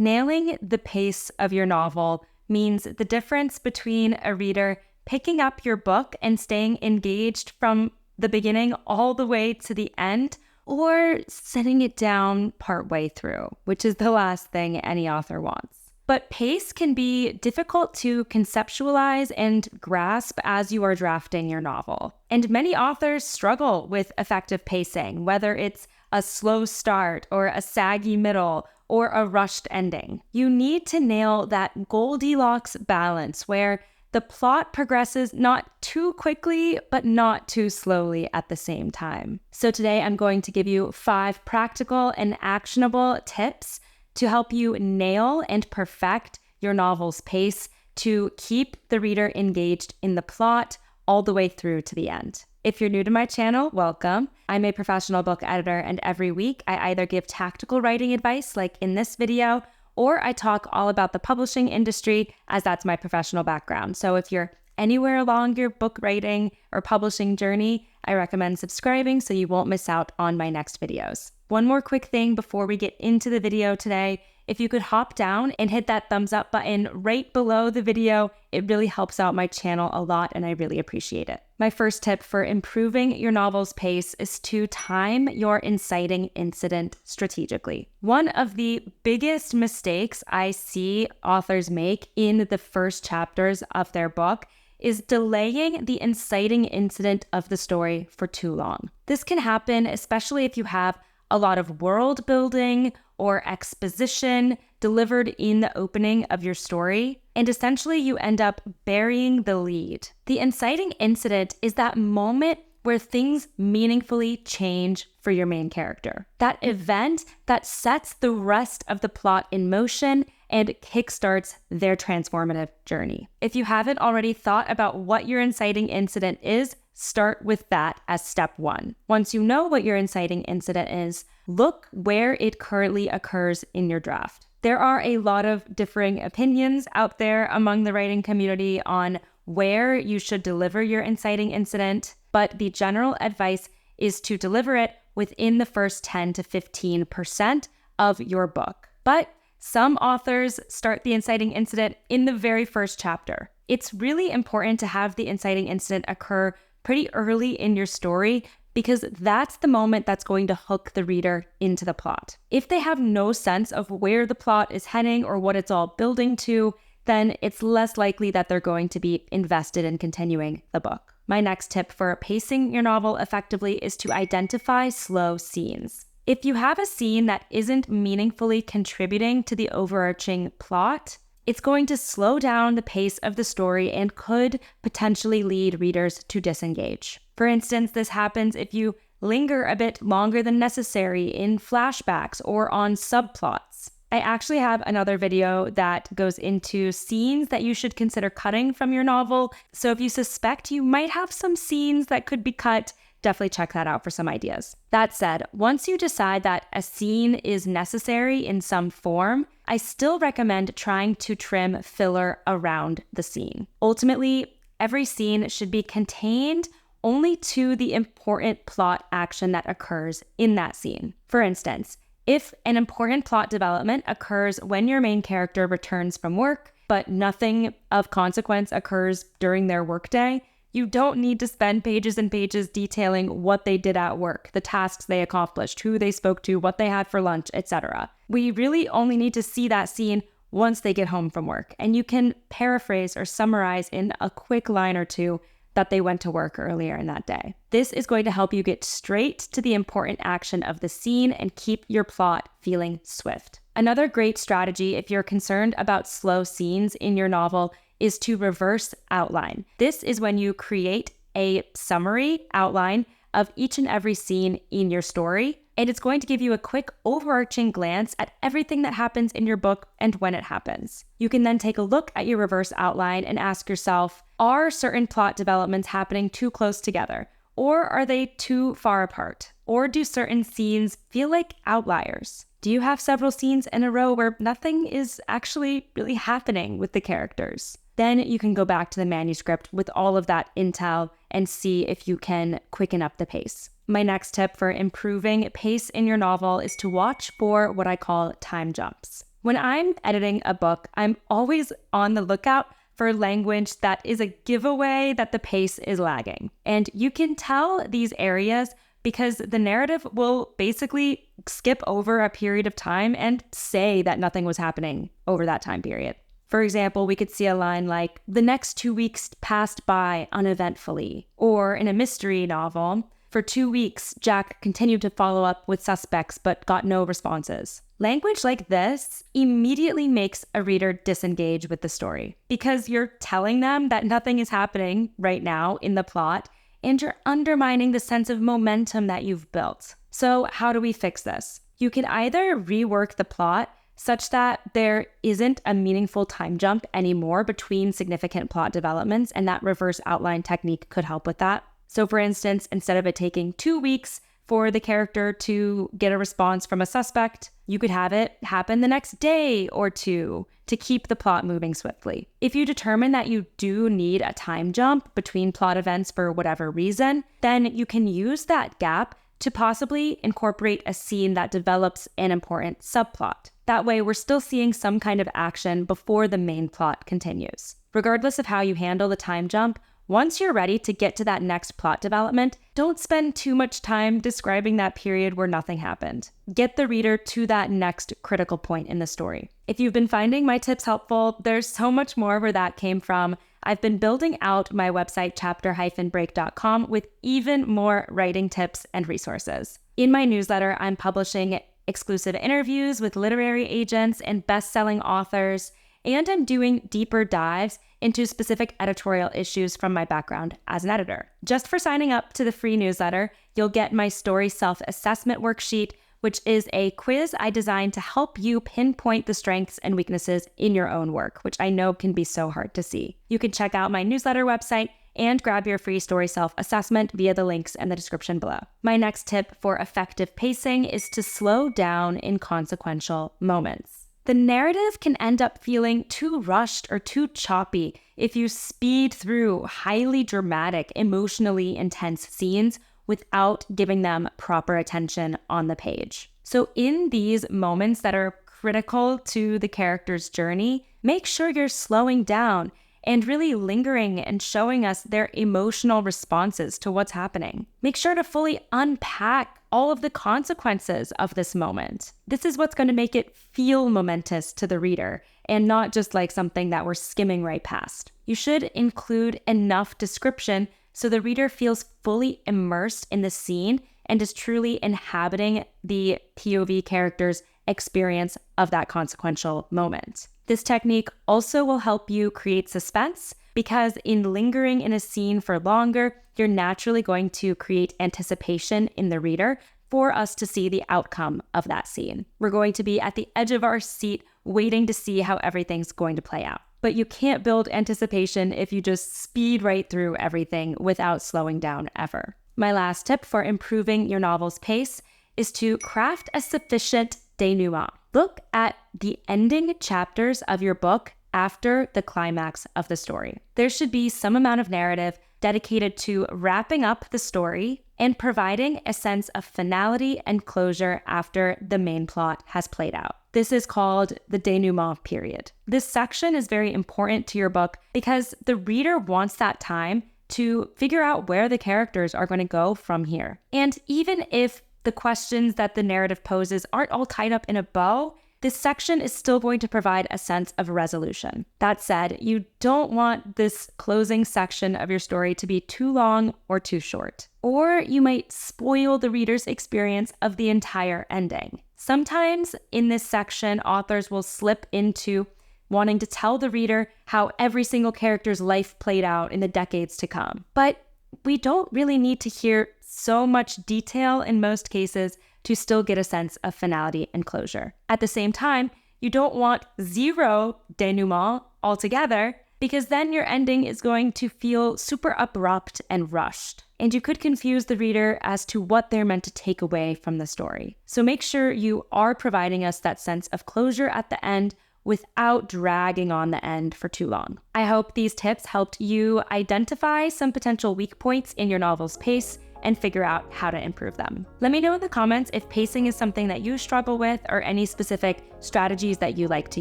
Nailing the pace of your novel means the difference between a reader picking up your book and staying engaged from the beginning all the way to the end, or setting it down partway through, which is the last thing any author wants. But pace can be difficult to conceptualize and grasp as you are drafting your novel. And many authors struggle with effective pacing, whether it's a slow start or a saggy middle or a rushed ending. You need to nail that Goldilocks balance where the plot progresses not too quickly, but not too slowly at the same time. So today I'm going to give you 5 practical and actionable tips to help you nail and perfect your novel's pace to keep the reader engaged in the plot all the way through to the end. If you're new to my channel, welcome. I'm a professional book editor, and every week I either give tactical writing advice like in this video, or I talk all about the publishing industry, as that's my professional background. So if you're anywhere along your book writing or publishing journey, I recommend subscribing so you won't miss out on my next videos. One more quick thing before we get into the video today. If you could hop down and hit that thumbs up button right below the video, it really helps out my channel a lot and I really appreciate it. My first tip for improving your novel's pace is to time your inciting incident strategically. One of the biggest mistakes I see authors make in the first chapters of their book is delaying the inciting incident of the story for too long. This can happen especially if you have a lot of world building or exposition delivered in the opening of your story, and essentially you end up burying the lead. The inciting incident is that moment where things meaningfully change for your main character. That event that sets the rest of the plot in motion and kickstarts their transformative journey. If you haven't already thought about what your inciting incident is, start with that as step 1. Once you know what your inciting incident is, look where it currently occurs in your draft. There are a lot of differing opinions out there among the writing community on where you should deliver your inciting incident, but the general advice is to deliver it within the first 10 to 15% of your book. But some authors start the inciting incident in the very first chapter. It's really important to have the inciting incident occur pretty early in your story because that's the moment that's going to hook the reader into the plot. If they have no sense of where the plot is heading or what it's all building to, then it's less likely that they're going to be invested in continuing the book. My next tip for pacing your novel effectively is to identify slow scenes. If you have a scene that isn't meaningfully contributing to the overarching plot, it's going to slow down the pace of the story and could potentially lead readers to disengage. For instance, this happens if you linger a bit longer than necessary in flashbacks or on subplots. I actually have another video that goes into scenes that you should consider cutting from your novel. So if you suspect you might have some scenes that could be cut, definitely check that out for some ideas. That said, once you decide that a scene is necessary in some form, I still recommend trying to trim filler around the scene. Ultimately, every scene should be contained only to the important plot action that occurs in that scene. For instance, if an important plot development occurs when your main character returns from work, but nothing of consequence occurs during their workday, you don't need to spend pages and pages detailing what they did at work, the tasks they accomplished, who they spoke to, what they had for lunch, etc. We really only need to see that scene once they get home from work, and you can paraphrase or summarize in a quick line or two that they went to work earlier in that day. This is going to help you get straight to the important action of the scene and keep your plot feeling swift. Another great strategy if you're concerned about slow scenes in your novel is to reverse outline. This is when you create a summary outline of each and every scene in your story, and it's going to give you a quick overarching glance at everything that happens in your book and when it happens. You can then take a look at your reverse outline and ask yourself, are certain plot developments happening too close together? Or are they too far apart? Or do certain scenes feel like outliers? Do you have several scenes in a row where nothing is actually really happening with the characters? Then you can go back to the manuscript with all of that intel and see if you can quicken up the pace. My next tip for improving pace in your novel is to watch for what I call time jumps. When I'm editing a book, I'm always on the lookout for language that is a giveaway that the pace is lagging. And you can tell these areas because the narrative will basically skip over a period of time and say that nothing was happening over that time period. For example, we could see a line like, "The next 2 weeks passed by uneventfully." Or in a mystery novel, "For 2 weeks, Jack continued to follow up with suspects but got no responses." Language like this immediately makes a reader disengage with the story because you're telling them that nothing is happening right now in the plot, and you're undermining the sense of momentum that you've built. So how do we fix this? You can either rework the plot such that there isn't a meaningful time jump anymore between significant plot developments, and that reverse outline technique could help with that. So for instance, instead of it taking 2 weeks for the character to get a response from a suspect, you could have it happen the next day or two to keep the plot moving swiftly. If you determine that you do need a time jump between plot events for whatever reason, then you can use that gap to possibly incorporate a scene that develops an important subplot. That way, we're still seeing some kind of action before the main plot continues. Regardless of how you handle the time jump, once you're ready to get to that next plot development, don't spend too much time describing that period where nothing happened. Get the reader to that next critical point in the story. If you've been finding my tips helpful, there's so much more where that came from. I've been building out my website, chapter-break.com, with even more writing tips and resources. In my newsletter, I'm publishing exclusive interviews with literary agents and best-selling authors, and I'm doing deeper dives into specific editorial issues from my background as an editor. Just for signing up to the free newsletter, you'll get my story self-assessment worksheet, which is a quiz I designed to help you pinpoint the strengths and weaknesses in your own work, which I know can be so hard to see. You can check out my newsletter website and grab your free story self-assessment via the links in the description below. My next tip for effective pacing is to slow down in consequential moments. The narrative can end up feeling too rushed or too choppy if you speed through highly dramatic, emotionally intense scenes without giving them proper attention on the page. So in these moments that are critical to the character's journey, make sure you're slowing down and really lingering and showing us their emotional responses to what's happening. Make sure to fully unpack all of the consequences of this moment. This is what's going to make it feel momentous to the reader and not just like something that we're skimming right past. You should include enough description so the reader feels fully immersed in the scene and is truly inhabiting the POV character's experience of that consequential moment. This technique also will help you create suspense because in lingering in a scene for longer, you're naturally going to create anticipation in the reader for us to see the outcome of that scene. We're going to be at the edge of our seat waiting to see how everything's going to play out. But you can't build anticipation if you just speed right through everything without slowing down ever. My last tip for improving your novel's pace is to craft a sufficient denouement. Look at the ending chapters of your book after the climax of the story. There should be some amount of narrative dedicated to wrapping up the story and providing a sense of finality and closure after the main plot has played out. This is called the denouement period. This section is very important to your book because the reader wants that time to figure out where the characters are going to go from here. And even if the questions that the narrative poses aren't all tied up in a bow, this section is still going to provide a sense of resolution. That said, you don't want this closing section of your story to be too long or too short, or you might spoil the reader's experience of the entire ending. Sometimes in this section, authors will slip into wanting to tell the reader how every single character's life played out in the decades to come. But we don't really need to hear so much detail in most cases to still get a sense of finality and closure. At the same time, you don't want zero denouement altogether because then your ending is going to feel super abrupt and rushed. And you could confuse the reader as to what they're meant to take away from the story. So make sure you are providing us that sense of closure at the end without dragging on the end for too long. I hope these tips helped you identify some potential weak points in your novel's pace and figure out how to improve them. Let me know in the comments if pacing is something that you struggle with or any specific strategies that you like to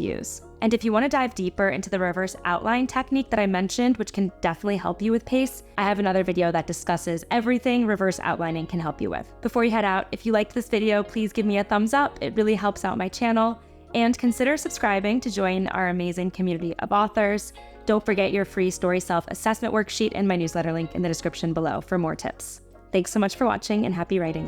use. And if you want to dive deeper into the reverse outline technique that I mentioned, which can definitely help you with pace, I have another video that discusses everything reverse outlining can help you with. Before you head out, if you liked this video, please give me a thumbs up. It really helps out my channel. And consider subscribing to join our amazing community of authors. Don't forget your free story self-assessment worksheet and my newsletter link in the description below for more tips. Thanks so much for watching and happy writing.